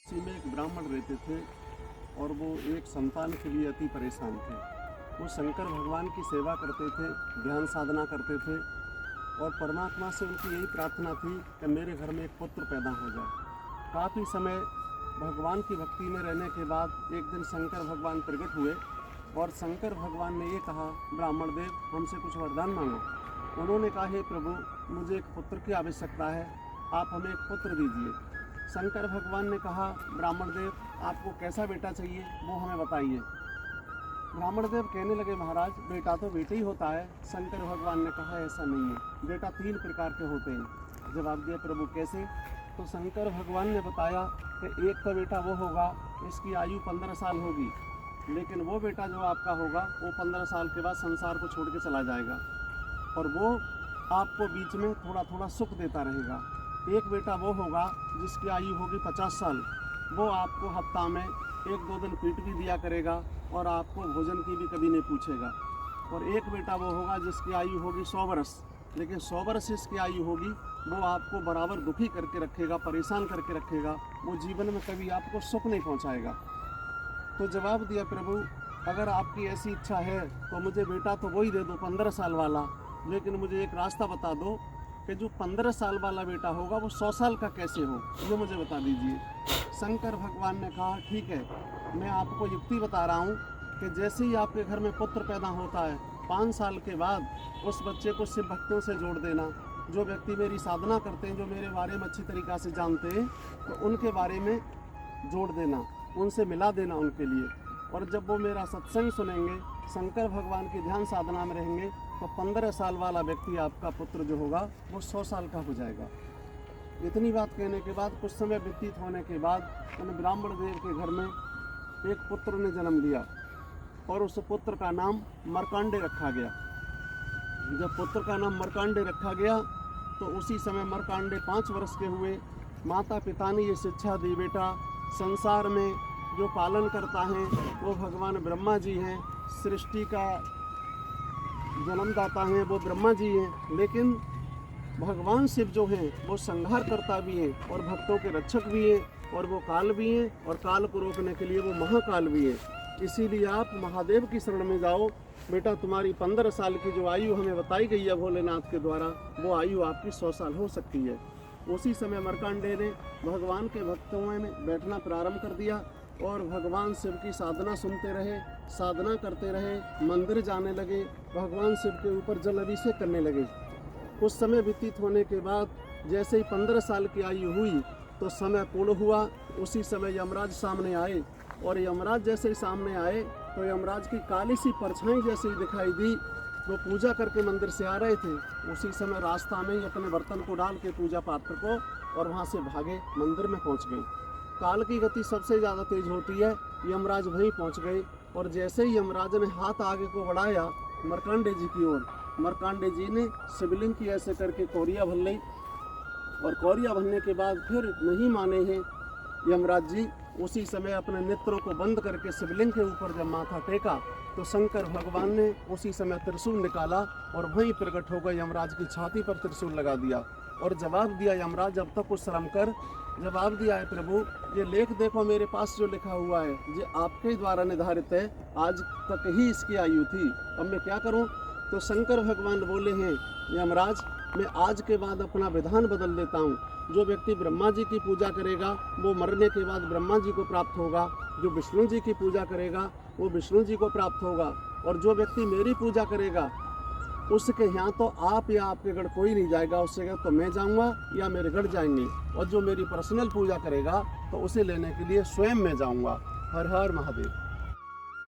इसी में एक ब्राह्मण रहते थे और वो एक संतान के लिए अति परेशान थे। वो शंकर भगवान की सेवा करते थे, ध्यान साधना करते थे और परमात्मा से उनकी यही प्रार्थना थी कि मेरे घर में एक पुत्र पैदा हो जाए। काफ़ी समय भगवान की भक्ति में रहने के बाद एक दिन शंकर भगवान प्रकट हुए और शंकर भगवान ने ये कहा, ब्राह्मण देव हमसे कुछ वरदान मांगो। उन्होंने कहा, हे प्रभु मुझे एक पुत्र की आवश्यकता है, आप हमें एक पुत्र दीजिए। शंकर भगवान ने कहा, ब्राह्मण देव आपको कैसा बेटा चाहिए वो हमें बताइए। ब्राह्मण देव कहने लगे, महाराज बेटा तो बेटा ही होता है। शंकर भगवान ने कहा, ऐसा नहीं है, बेटा 3 प्रकार के होते हैं। जवाब दिया, प्रभु कैसे? तो शंकर भगवान ने बताया कि एक तो बेटा वो होगा इसकी आयु 15 साल होगी, लेकिन वो बेटा जो आपका होगा वो 15 साल के बाद संसार को छोड़ के चला जाएगा और वो आपको बीच में थोड़ा थोड़ा सुख देता रहेगा। एक बेटा वो होगा जिसकी आयु होगी 50 साल, वो आपको हफ्ता में 1-2 दिन पीट भी दिया करेगा और आपको भोजन की भी कभी नहीं पूछेगा। और एक बेटा वो होगा जिसकी आयु होगी 100 वर्ष, लेकिन 100 वर्ष इसकी आयु होगी, वो आपको बराबर दुखी करके रखेगा, परेशान करके रखेगा, वो जीवन में कभी आपको सुख नहीं पहुंचाएगा। तो जवाब दिया, प्रभु अगर आपकी ऐसी इच्छा है तो मुझे बेटा तो वही दे दो 15 साल वाला, लेकिन मुझे एक रास्ता बता दो कि जो 15 साल वाला बेटा होगा वो 100 साल का कैसे हो, ये मुझे बता दीजिए। शंकर भगवान ने कहा, ठीक है, मैं आपको युक्ति बता रहा हूँ कि जैसे ही आपके घर में पुत्र पैदा होता है 5 साल के बाद उस बच्चे को शिव भक्तों से जोड़ देना। जो व्यक्ति मेरी साधना करते हैं, जो मेरे बारे में अच्छी तरीक़ा से जानते हैं, तो उनके बारे में जोड़ देना, उनसे मिला देना उनके लिए। और जब वो मेरा सत्संग सुनेंगे, शंकर भगवान की ध्यान साधना में रहेंगे, तो 15 साल वाला व्यक्ति आपका पुत्र जो होगा वो 100 साल का हो जाएगा। इतनी बात कहने के बाद कुछ समय व्यतीत होने के बाद उन ब्राह्मण देव के घर में एक पुत्र ने जन्म लिया और उस पुत्र का नाम मार्कंडेय रखा गया। जब पुत्र का नाम मार्कंडेय रखा गया तो उसी समय मार्कंडेय 5 वर्ष के हुए। माता पिता ने ये शिक्षा दी, बेटा संसार में जो पालन करता है वो भगवान ब्रह्मा जी हैं, सृष्टि का जन्मदाता हैं वो ब्रह्मा जी हैं, लेकिन भगवान शिव जो हैं वो संहार करता भी हैं और भक्तों के रक्षक भी हैं और वो काल भी हैं और काल को रोकने के लिए वो महाकाल भी हैं। इसीलिए आप महादेव की शरण में जाओ। बेटा तुम्हारी 15 साल की जो आयु हमें बताई गई है भोलेनाथ के द्वारा, वो आयु आपकी 100 साल हो सकती है। उसी समय मार्कंडेय ने भगवान के भक्तों में बैठना प्रारंभ कर दिया और भगवान शिव की साधना सुनते रहे, साधना करते रहे, मंदिर जाने लगे, भगवान शिव के ऊपर जल अभिषेक करने लगे। कुछ समय व्यतीत होने के बाद जैसे ही 15 साल की आयु हुई तो समय पूर्ण हुआ। उसी समय यमराज सामने आए और यमराज जैसे ही सामने आए तो यमराज की काली सी परछाई जैसे ही दिखाई दी। वो पूजा करके मंदिर से आ रहे थे, उसी समय रास्ता में ही अपने बर्तन को डाल के पूजा पात्र को और वहाँ से भागे, मंदिर में पहुँच गए। काल की गति सबसे ज़्यादा तेज होती है, यमराज वहीं पहुँच गए और जैसे ही यमराज ने हाथ आगे को बढ़ाया मार्कंडेय जी की ओर, मार्कंडेय जी ने शिवलिंग की ऐसे करके कौरिया भर ली और कौरिया भरने के बाद फिर नहीं माने हैं यमराज जी। उसी समय अपने नेत्रों को बंद करके शिवलिंग के ऊपर जब माथा टेका तो शंकर भगवान ने उसी समय त्रिशूल निकाला और वहीं प्रकट हो गए, यमराज की छाती पर त्रिशूल लगा दिया और जवाब दिया, यमराज अब तक कुछ शर्म कर। जवाब दिया है, प्रभु ये लेख देखो मेरे पास जो लिखा हुआ है ये आपके द्वारा निर्धारित है, आज तक ही इसकी आयु थी, अब मैं क्या करूं? तो शंकर भगवान बोले हैं, यमराज मैं आज के बाद अपना विधान बदल देता हूं। जो व्यक्ति ब्रह्मा जी की पूजा करेगा वो मरने के बाद ब्रह्मा जी को प्राप्त होगा, जो विष्णु जी की पूजा करेगा वो विष्णु जी को प्राप्त होगा, और जो व्यक्ति मेरी पूजा करेगा उसके यहाँ तो आप या आपके गढ़ कोई नहीं जाएगा, उससे गढ़ तो मैं जाऊँगा या मेरे गढ़ जाएंगे, और जो मेरी पर्सनल पूजा करेगा तो उसे लेने के लिए स्वयं मैं जाऊँगा। हर हर महादेव।